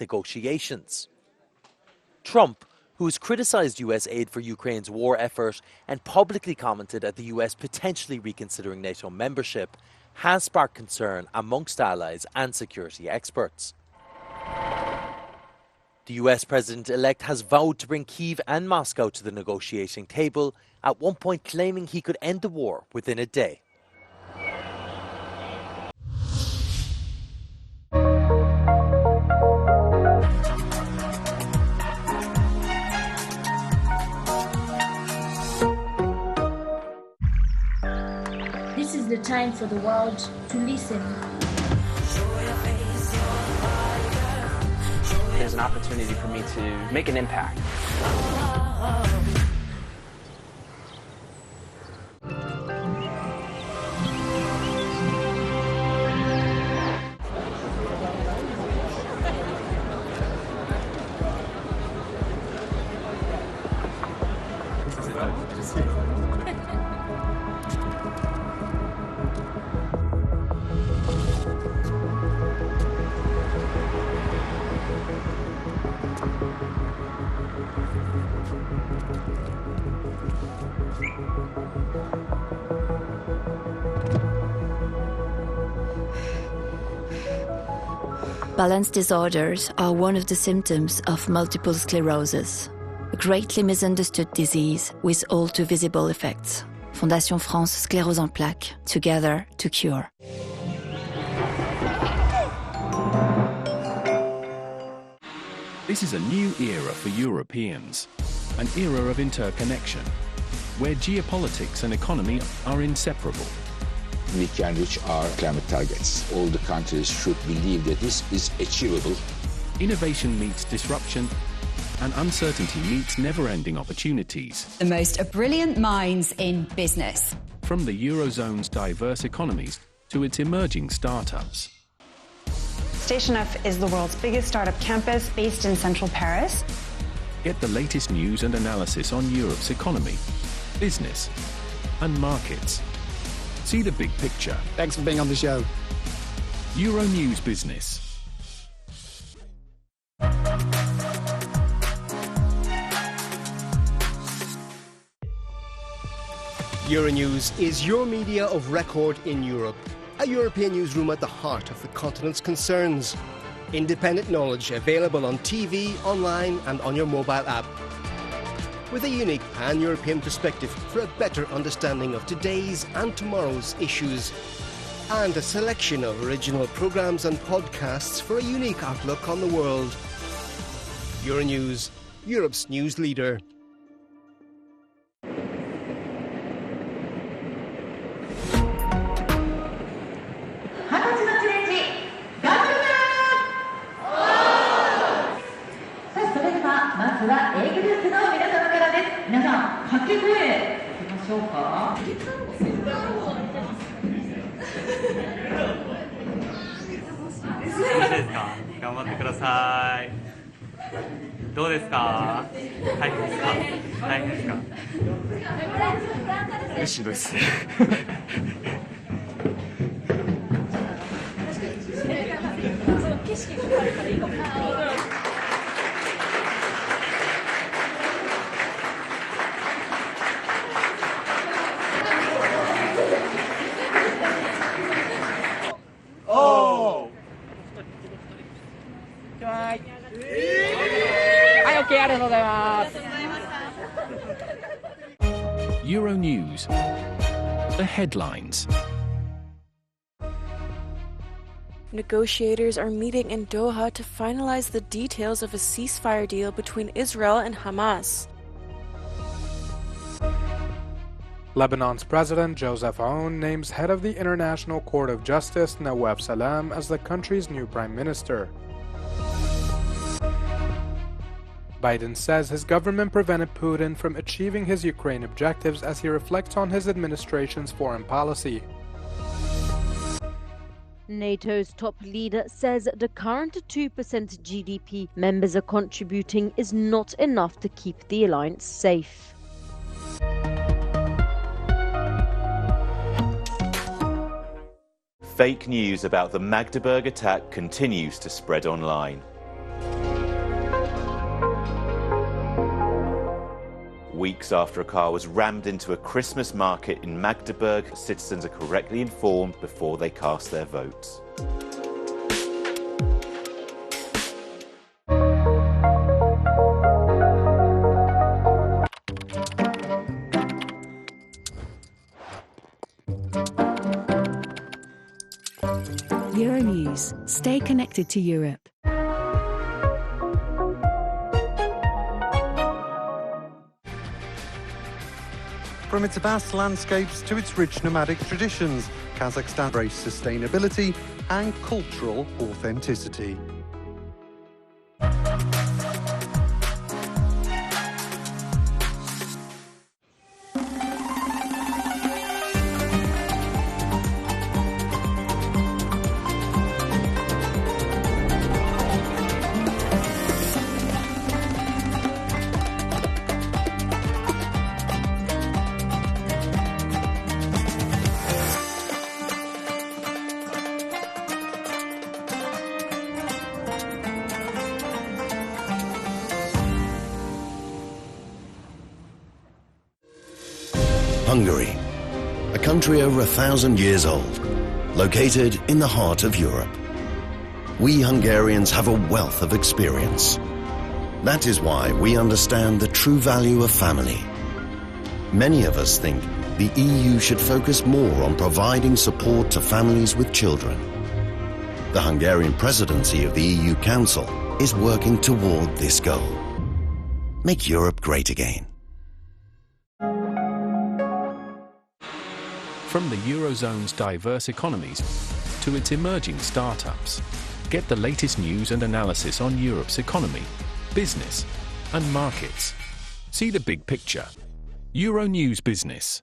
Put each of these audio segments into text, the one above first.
negotiations. Trump, who has criticised US aid for Ukraine's war effort and publicly commented at the US potentially reconsidering NATO membership, has sparked concern amongst allies and security experts. The US President-elect has vowed to bring Kyiv and Moscow to the negotiating table, at one point claiming he could end the war within a day. This is the time for the world to listen. There's an opportunity for me to make an impact. Balance disorders are one of the symptoms of multiple sclerosis, a greatly misunderstood disease with all too visible effects. Fondation France Sclérose en Plaques, together to cure. This is a new era for Europeans, an era of interconnection, where geopolitics and economy are inseparable. We can reach our climate targets. All the countries should believe that this is achievable. Innovation meets disruption, and uncertainty meets never-ending opportunities. The most brilliant minds in business. From the Eurozone's diverse economies to its emerging startups. Station F is the world's biggest startup campus based in central Paris. Get the latest news and analysis on Europe's economy, business, and markets. See the big picture. Thanks for being on the show. EURONEWS Business. EURONEWS is your media of record in Europe. A European newsroom at the heart of the continent's concerns. Independent knowledge available on TV, online and on your mobile app. With a unique pan-European perspective for a better understanding of today's and tomorrow's issues. And a selection of original programmes and podcasts for a unique outlook on the world. EURONEWS, Europe's news leader. EURONEWS. The headlines. Negotiators are meeting in Doha to finalize the details of a ceasefire deal between Israel and Hamas. Lebanon's President Joseph Aoun names head of the International Court of Justice Nawaf Salam as the country's new prime minister. Biden says his government prevented Putin from achieving his Ukraine objectives as he reflects on his administration's foreign policy. NATO's top leader says the current 2% GDP members are contributing is not enough to keep the alliance safe. Fake news about the Magdeburg attack continues to spread online. Weeks after a car was rammed into a Christmas market in Magdeburg, citizens are correctly informed before they cast their votes. EURONEWS. Stay connected to Europe. From its vast landscapes to its rich nomadic traditions, Kazakhstan embraces sustainability and cultural authenticity. Hungary, a country over 1,000 years old, located in the heart of Europe. We Hungarians have a wealth of experience. That is why we understand the true value of family. Many of us think the EU should focus more on providing support to families with children. The Hungarian presidency of the EU Council is working toward this goal. Make Europe great again. From the Eurozone's diverse economies to its emerging startups, get the latest news and analysis on Europe's economy, business, and markets. See the big picture. EuroNews Business.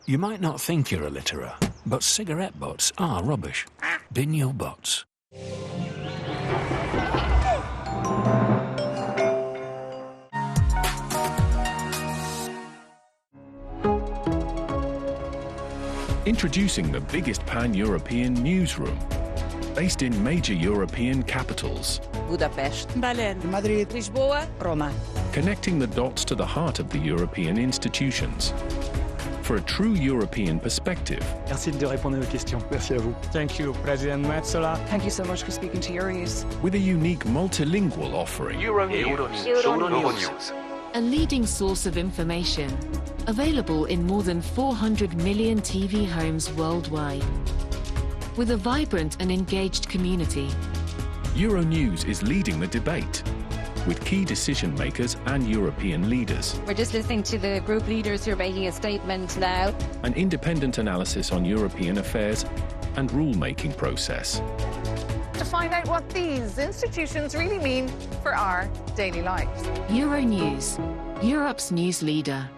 You might not think you're a litterer, but cigarette butts are rubbish. Bin your butts. Introducing the biggest pan-European newsroom, based in major European capitals. Budapest, Berlin, Madrid, Lisboa, Roma. Connecting the dots to the heart of the European institutions. For a true European perspective. Merci de répondre à nos questions. Merci à vous. Thank you, President Metsola. Thank you so much for speaking to EuroNews. With a unique multilingual offering. EURONEWS. A leading source of information, available in more than 400 million TV homes worldwide. With a vibrant and engaged community. EuroNews is leading the debate, with key decision makers and European leaders. We're just listening to the group leaders who are making a statement now. An independent analysis on European affairs and rule-making process. To find out what these institutions really mean for our daily lives. EuroNews, Europe's news leader.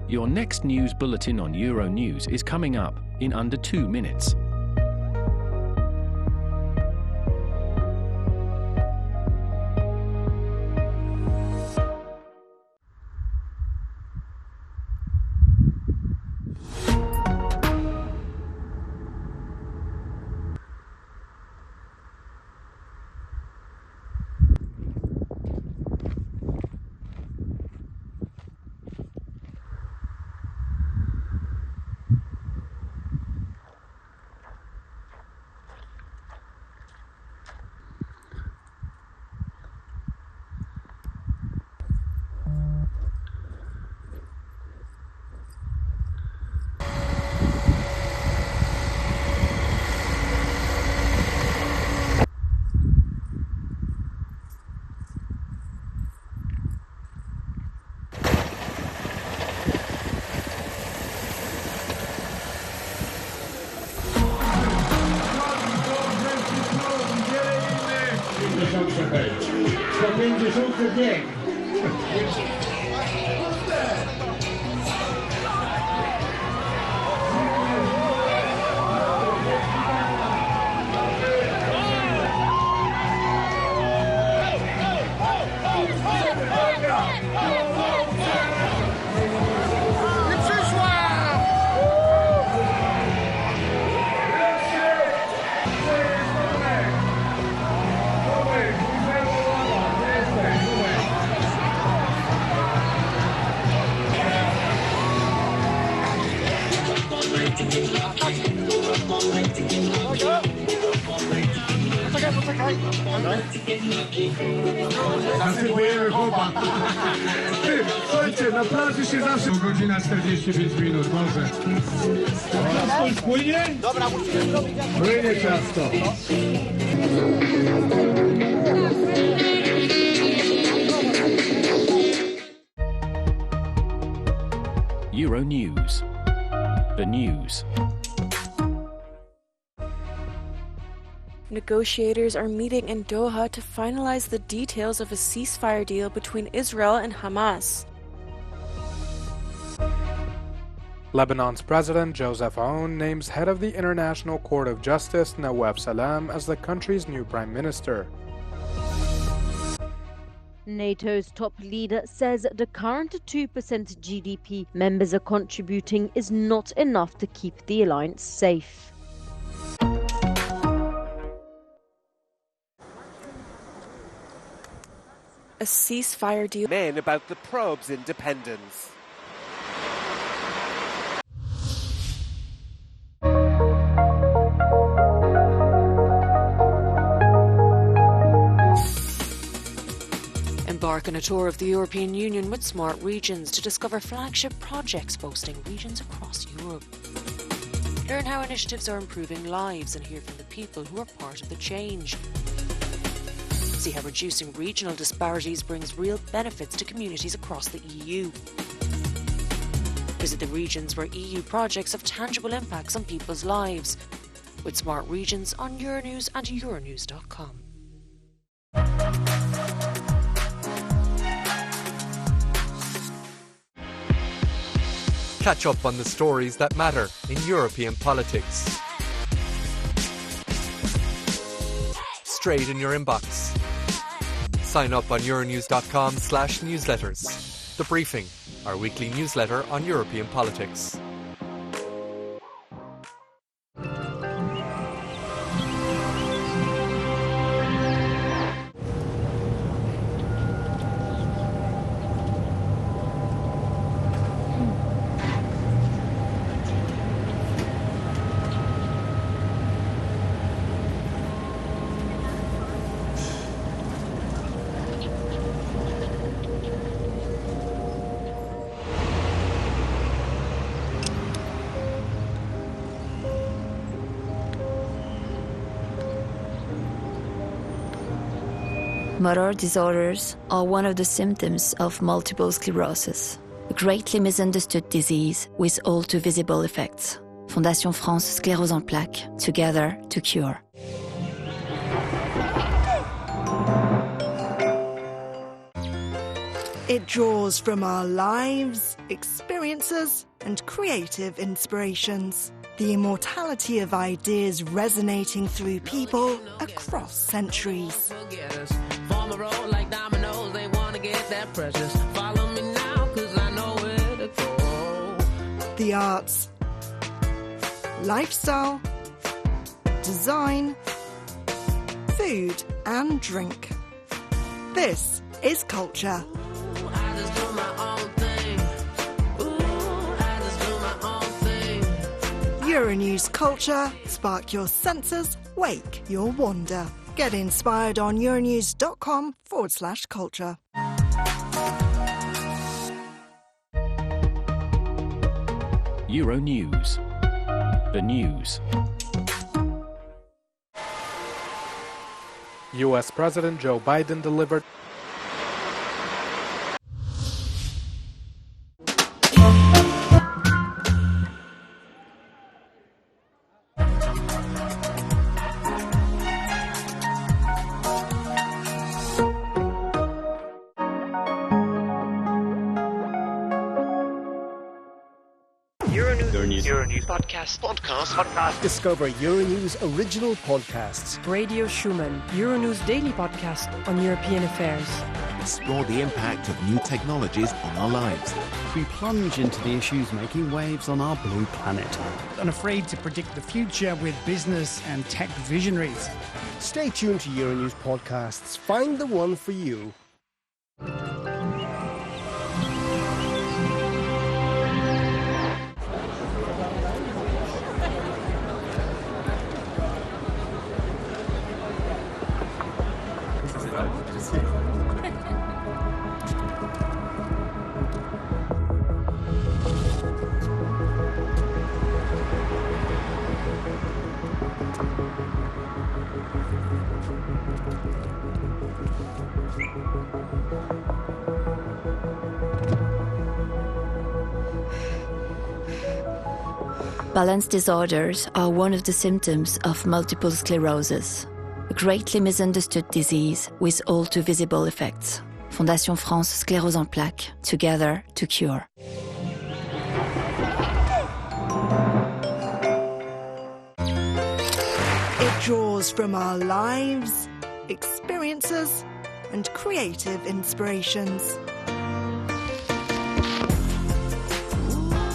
Your next news bulletin on EuroNews is coming up in under 2 minutes. 150 bieg. Zasypujemy chłopa. Słuchajcie, na plaży się zawsze... Godzina 45 minut, może. Ciasto spłynie? Dobra, musimy zrobić... Płynie ciasto. EURONEWS. The news. Negotiators are meeting in Doha to finalize the details of a ceasefire deal between Israel and Hamas. Lebanon's President Joseph Aoun names head of the International Court of Justice Nawaf Salam as the country's new prime minister. NATO's top leader says the current 2% GDP members are contributing is not enough to keep the alliance safe. A ceasefire deal. Men about the probe's independence. Embark on a tour of the European Union with Smart Regions to discover flagship projects boasting regions across Europe. Learn how initiatives are improving lives and hear from the people who are part of the change. See how reducing regional disparities brings real benefits to communities across the EU. Visit the regions where EU projects have tangible impacts on people's lives with Smart Regions on EURONEWS and EURONEWS.com. Catch up on the stories that matter in European politics. Straight in your inbox. Sign up on euronews.com/newsletters. The Briefing, our weekly newsletter on European politics. Motor disorders are one of the symptoms of multiple sclerosis, a greatly misunderstood disease with all too visible effects. Fondation France Sclérose en Plaques, together to cure. It draws from our lives, experiences, and creative inspirations. The immortality of ideas resonating through people across centuries. The arts, lifestyle, design, food and drink. This is culture. Euronews Culture. Spark your senses, wake your wonder. Get inspired on euronews.com/culture. EuroNews. The news. US President Joe Biden delivered Euronews Podcast. Discover Euronews original podcasts. Radio Schumann, Euronews daily podcast on European affairs. Explore the impact of new technologies on our lives. We plunge into the issues making waves on our blue planet. Unafraid to predict the future with business and tech visionaries. Stay tuned to Euronews podcasts. Find the one for you. Balance disorders are one of the symptoms of multiple sclerosis, a greatly misunderstood disease with all too visible effects. Fondation France Sclérose en Plaques, together to cure. It draws from our lives, experiences, and creative inspirations.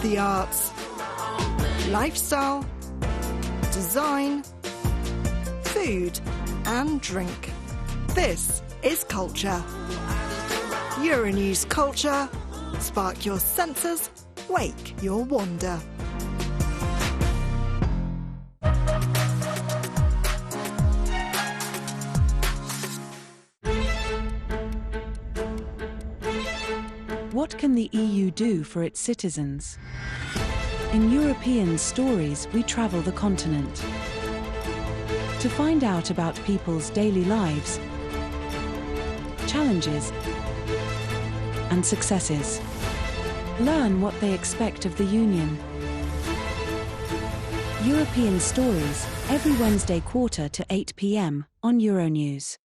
The arts, lifestyle, design, food, and drink. This is culture. Euronews Culture. Spark your senses, wake your wonder. What can the EU do for its citizens? In European Stories, we travel the continent to find out about people's daily lives, challenges, and successes. Learn what they expect of the Union. European Stories, every Wednesday 7:15 to 8 p.m. on Euronews.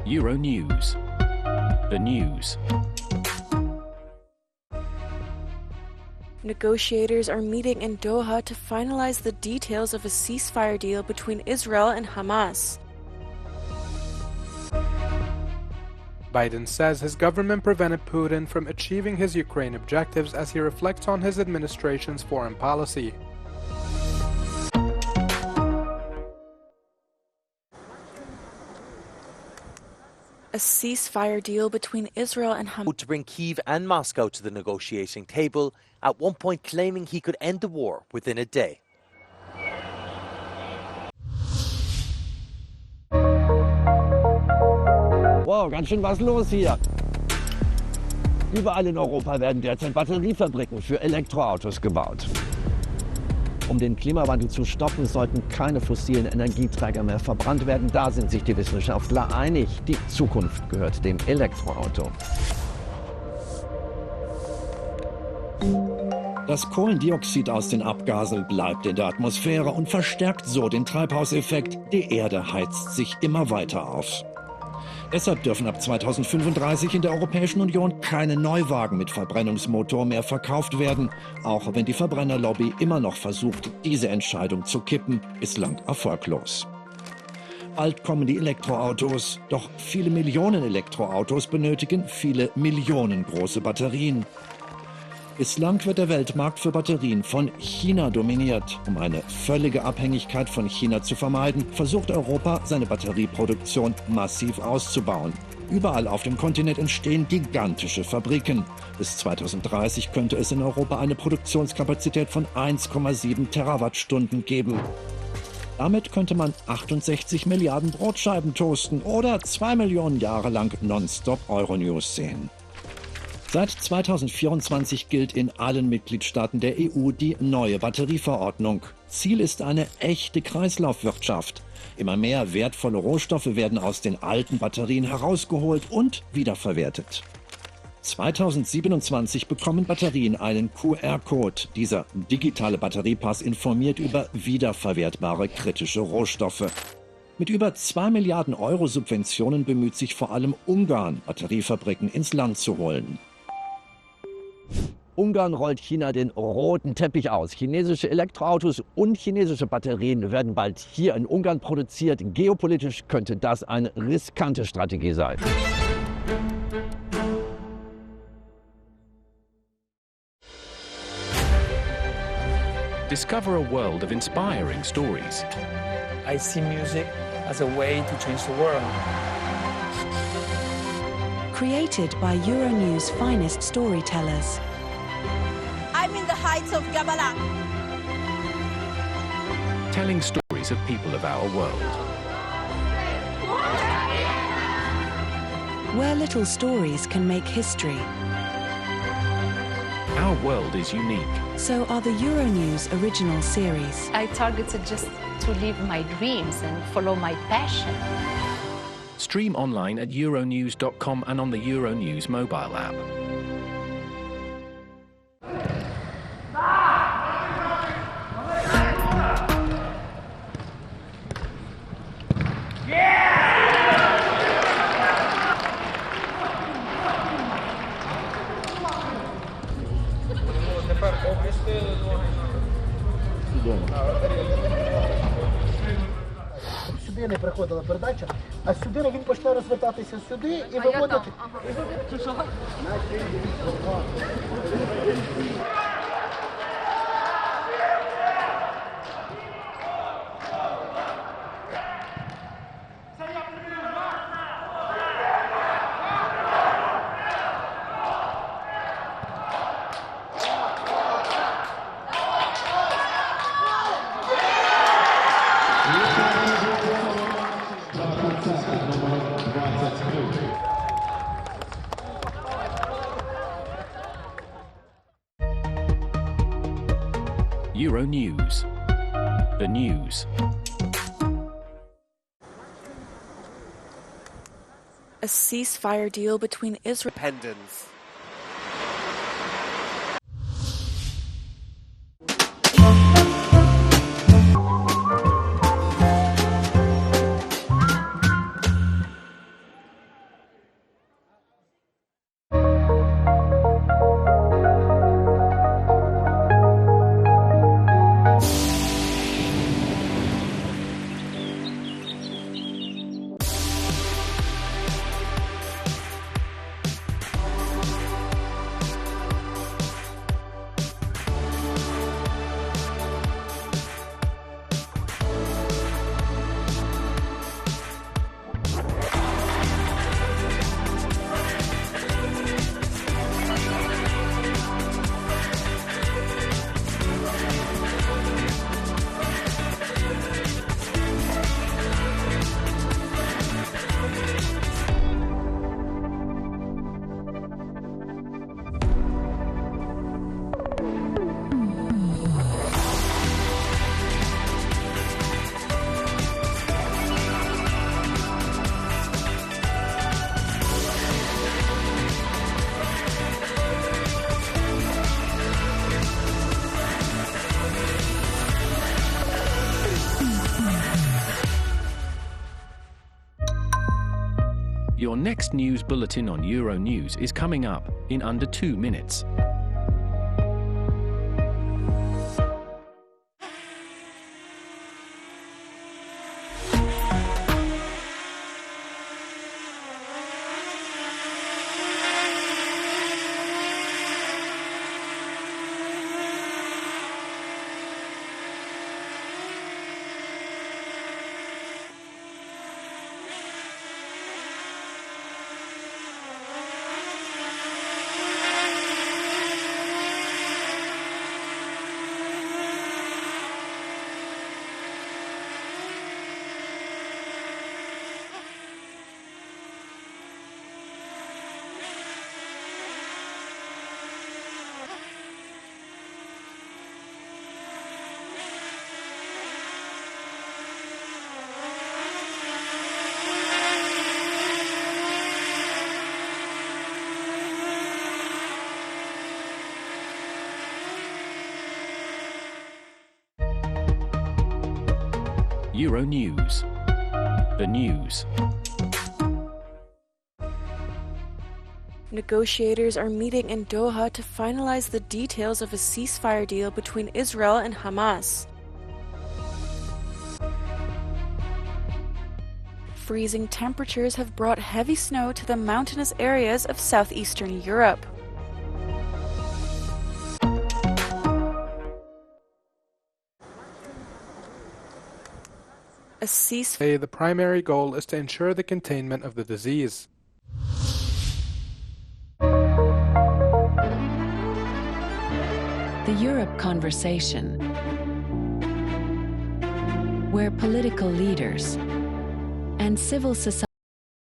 EURONEWS. The news. Negotiators are meeting in Doha to finalize the details of a ceasefire deal between Israel and Hamas. Biden says his government prevented Putin from achieving his Ukraine objectives as he reflects on his administration's foreign policy. A ceasefire deal between Israel and Hamas to bring Kyiv and Moscow to the negotiating table, at one point claiming he could end the war within a day. Wow, ganz schön was los hier. Überall in Europa werden derzeit Batteriefabriken für Elektroautos gebaut. Um den Klimawandel zu stoppen, sollten keine fossilen Energieträger mehr verbrannt werden. Da sind sich die Wissenschaftler einig. Die Zukunft gehört dem Elektroauto. Das Kohlendioxid aus den Abgasen bleibt in der Atmosphäre und verstärkt so den Treibhauseffekt. Die Erde heizt sich immer weiter auf. Deshalb dürfen ab 2035 in der Europäischen Union keine Neuwagen mit Verbrennungsmotor mehr verkauft werden, auch wenn die Verbrennerlobby immer noch versucht, diese Entscheidung zu kippen, bislang erfolglos. Bald kommen die Elektroautos. Doch viele Millionen Elektroautos benötigen viele Millionen große Batterien. Bislang wird der Weltmarkt für Batterien von China dominiert. Um eine völlige Abhängigkeit von China zu vermeiden, versucht Europa, seine Batterieproduktion massiv auszubauen. Überall auf dem Kontinent entstehen gigantische Fabriken. Bis 2030 könnte es in Europa eine Produktionskapazität von 1,7 Terawattstunden geben. Damit könnte man 68 Milliarden Brotscheiben toasten oder 2 Millionen Jahre lang nonstop EURONEWS sehen. Seit 2024 gilt in allen Mitgliedstaaten der EU die neue Batterieverordnung. Ziel ist eine echte Kreislaufwirtschaft. Immer mehr wertvolle Rohstoffe werden aus den alten Batterien herausgeholt und wiederverwertet. 2027 bekommen Batterien einen QR-Code. Dieser digitale Batteriepass informiert über wiederverwertbare kritische Rohstoffe. Mit über 2 Milliarden Euro Subventionen bemüht sich vor allem Ungarn, Batteriefabriken ins Land zu holen. Ungarn rollt China den roten Teppich aus. Chinesische Elektroautos und chinesische Batterien werden bald hier in Ungarn produziert. Geopolitisch könnte das eine riskante Strategie sein. Discover a world of inspiring stories. I see music as a way to change the world. Created by EURONEWS' finest storytellers. I'm in the heights of Gabala. Telling stories of people of our world. Where little stories can make history. Our world is unique. So are the EURONEWS original series. I targeted just to live my dreams and follow my passion. Stream online at euronews.com and on the EURONEWS mobile app. Сюди не приходила передача, а сюди він почне розвертатися сюди і виводити. EURONEWS. The news. A ceasefire deal between Israel and Independence. Your next news bulletin on EURONEWS is coming up in under 2 minutes. EURONEWS. The news. Negotiators are meeting in Doha to finalize the details of a ceasefire deal between Israel and Hamas. Freezing temperatures have brought heavy snow to the mountainous areas of southeastern Europe. A ceasefire. The primary goal is to ensure the containment of the disease. The Europe Conversation, where political leaders and civil society